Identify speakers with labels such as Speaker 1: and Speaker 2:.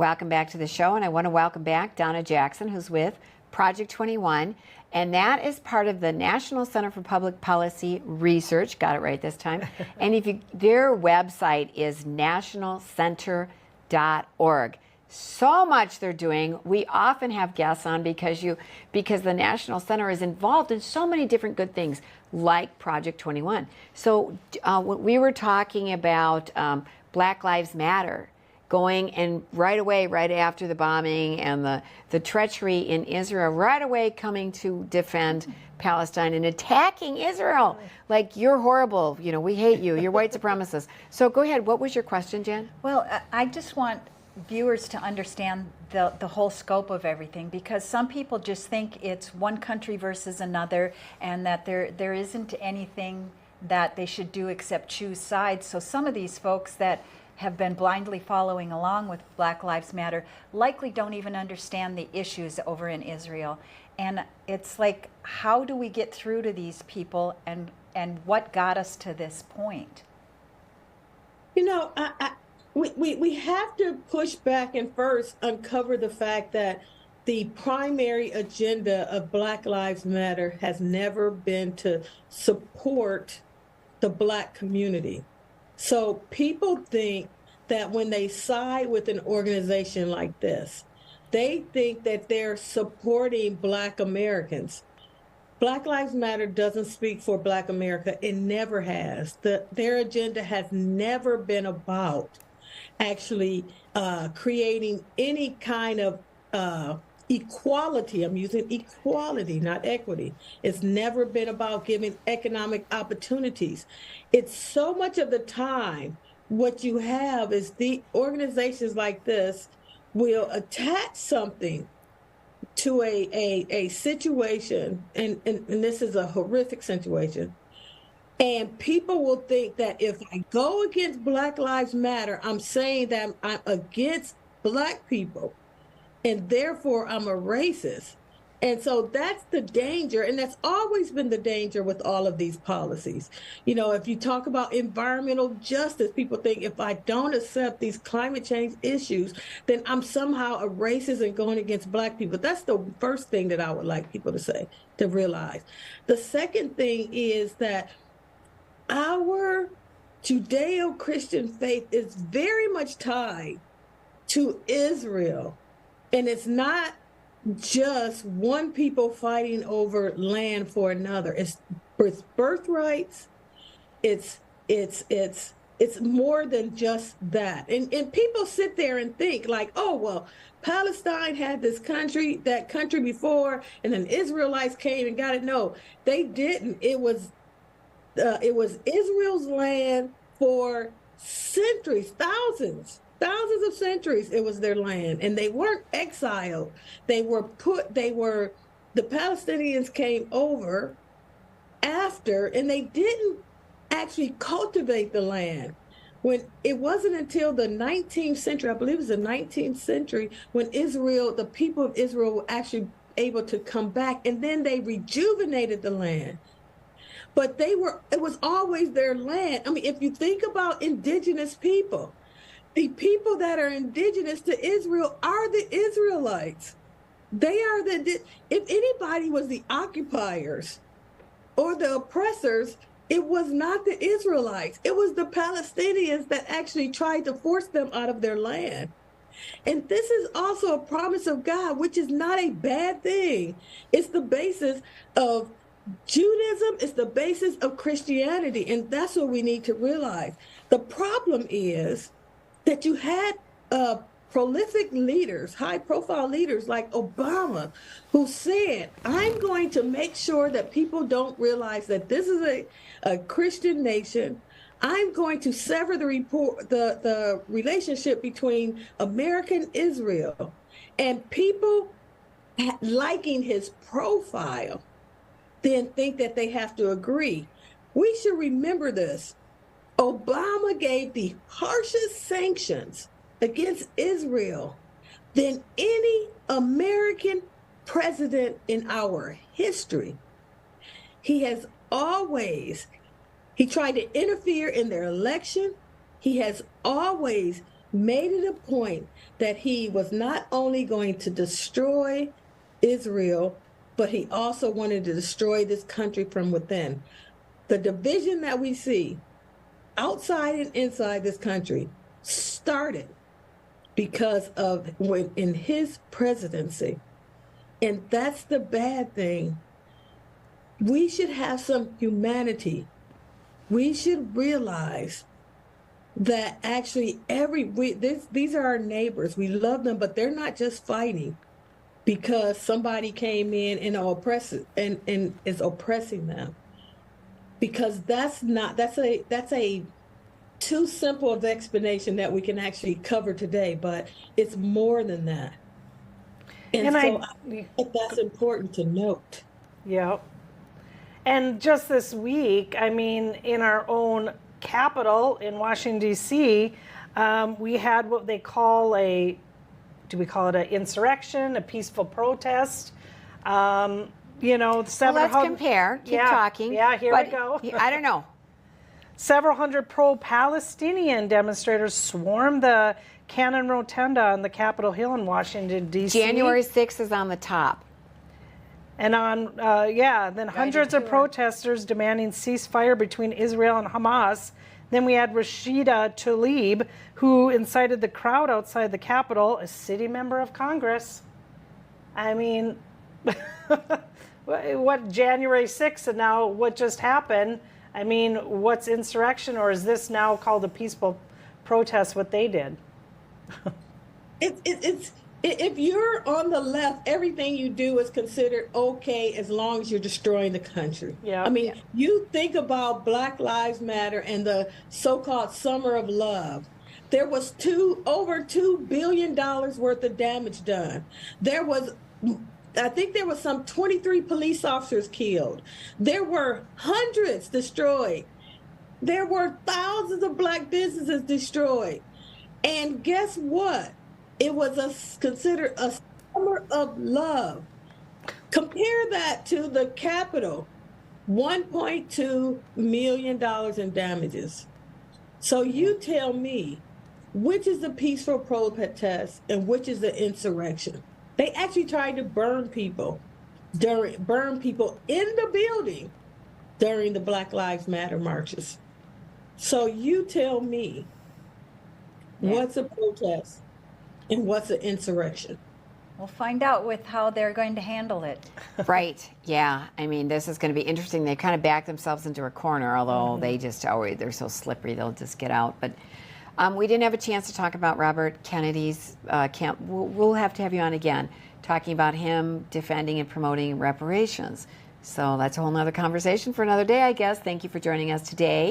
Speaker 1: Welcome back to the show, and I want to welcome back Donna Jackson, who's with Project 21, and that is part of the National Center for Public Policy Research. Got it right this time. And their website is nationalcenter.org. So much they're doing. We often have guests on because the National Center is involved in so many different good things, like Project 21. So when we were talking about Black Lives Matter, going and right away, right after the bombing and the treachery in Israel, right away coming to defend Palestine and attacking Israel. Like, you're horrible, we hate you, you're white supremacists. So go ahead, what was your question, Jan?
Speaker 2: Well, I just want viewers to understand the whole scope of everything, because some people just think it's one country versus another and that there isn't anything that they should do except choose sides. So some of these folks that have been blindly following along with Black Lives Matter likely don't even understand the issues over in Israel. And it's like, how do we get through to these people, and what got us to this point?
Speaker 3: We have to push back and first uncover the fact that the primary agenda of Black Lives Matter has never been to support the Black community. So people think that when they side with an organization like this, they think that they're supporting Black Americans. Black Lives Matter doesn't speak for Black America. It never has. Their agenda has never been about actually creating any kind of equality. I'm using equality, not equity. It's never been about giving economic opportunities. It's so much of the time what you have is the organizations like this will attach something to a situation, and this is a horrific situation, and people will think that if I go against Black Lives Matter, I'm saying that I'm against Black people, and therefore I'm a racist. And so that's the danger, and that's always been the danger with all of these policies. If you talk about environmental justice, people think if I don't accept these climate change issues, then I'm somehow a racist and going against Black people. That's the first thing that I would like people to realize. The second thing is that our Judeo-Christian faith is very much tied to Israel, and it's not just one people fighting over land for another. It's birthrights. It's more than just that. And people sit there and think like, oh, well, Palestine had that country before, and then Israelites came and got it. No, they didn't. It was Israel's land for centuries, thousands of centuries. It was their land, and they weren't exiled. The Palestinians came over after, and they didn't actually cultivate the land. When it wasn't until the 19th century, I believe it was the 19th century, when the people of Israel were actually able to come back, and then they rejuvenated the land. But it was always their land. I mean, if you think about indigenous people, the people that are indigenous to Israel are the Israelites. They are if anybody was the occupiers or the oppressors, it was not the Israelites. It was the Palestinians that actually tried to force them out of their land. And this is also a promise of God, which is not a bad thing. It's the basis of Judaism, it's the basis of Christianity, and that's what we need to realize. The problem is that you had prolific leaders, high-profile leaders like Obama, who said, I'm going to make sure that people don't realize that this is a Christian nation. I'm going to sever the relationship between America and Israel. And people liking his profile then think that they have to agree. We should remember this. Obama gave the harshest sanctions against Israel than any American president in our history. He tried to interfere in their election. He has always made it a point that he was not only going to destroy Israel, but he also wanted to destroy this country from within. The division that we see outside and inside this country started because of when in his presidency. And that's the bad thing. We should have some humanity. We should realize that actually these are our neighbors. We love them, but they're not just fighting because somebody came in and is oppressing them. Because that's a too simple of explanation that we can actually cover today, but it's more than that. And so I think that's important to note.
Speaker 4: Yeah. And just this week, I mean, in our own capital in Washington, D.C., we had what they call do we call it an insurrection, a peaceful protest? You know,
Speaker 1: let's compare. Keep talking.
Speaker 4: Yeah, here we go.
Speaker 1: I don't know.
Speaker 4: Several hundred pro-Palestinian demonstrators swarmed the Cannon Rotunda on the Capitol Hill in Washington, D.C.
Speaker 1: January 6th is on the top.
Speaker 4: And then hundreds of protesters demanding ceasefire between Israel and Hamas. Then we had Rashida Tlaib, who incited the crowd outside the Capitol, a sitting member of Congress. I mean, what January 6th and now what just happened? I mean, what's insurrection, or is this now called a peaceful protest, what they did?
Speaker 3: If you're on the left, everything you do is considered okay as long as you're destroying the country.
Speaker 4: Yeah.
Speaker 3: I mean, you think about Black Lives Matter and the so-called Summer of Love. There was over $2 billion worth of damage done. I think there was some 23 police officers killed. There were hundreds destroyed. There were thousands of Black businesses destroyed. And guess what? It was considered a summer of love. Compare that to the Capitol, $1.2 million in damages. So you tell me, which is the peaceful protest and which is the insurrection? They actually tried to burn people in the building during the Black Lives Matter marches. So you tell me, what's a protest and what's an insurrection?
Speaker 2: We'll find out with how they're going to handle it.
Speaker 1: Right. Yeah. I mean, this is going to be interesting. They kind of back themselves into a corner, although they're so slippery, they'll just get out. But we didn't have a chance to talk about Robert Kennedy's camp. We'll have to have you on again, talking about him defending and promoting reparations. So that's a whole nother conversation for another day, I guess. Thank you for joining us today.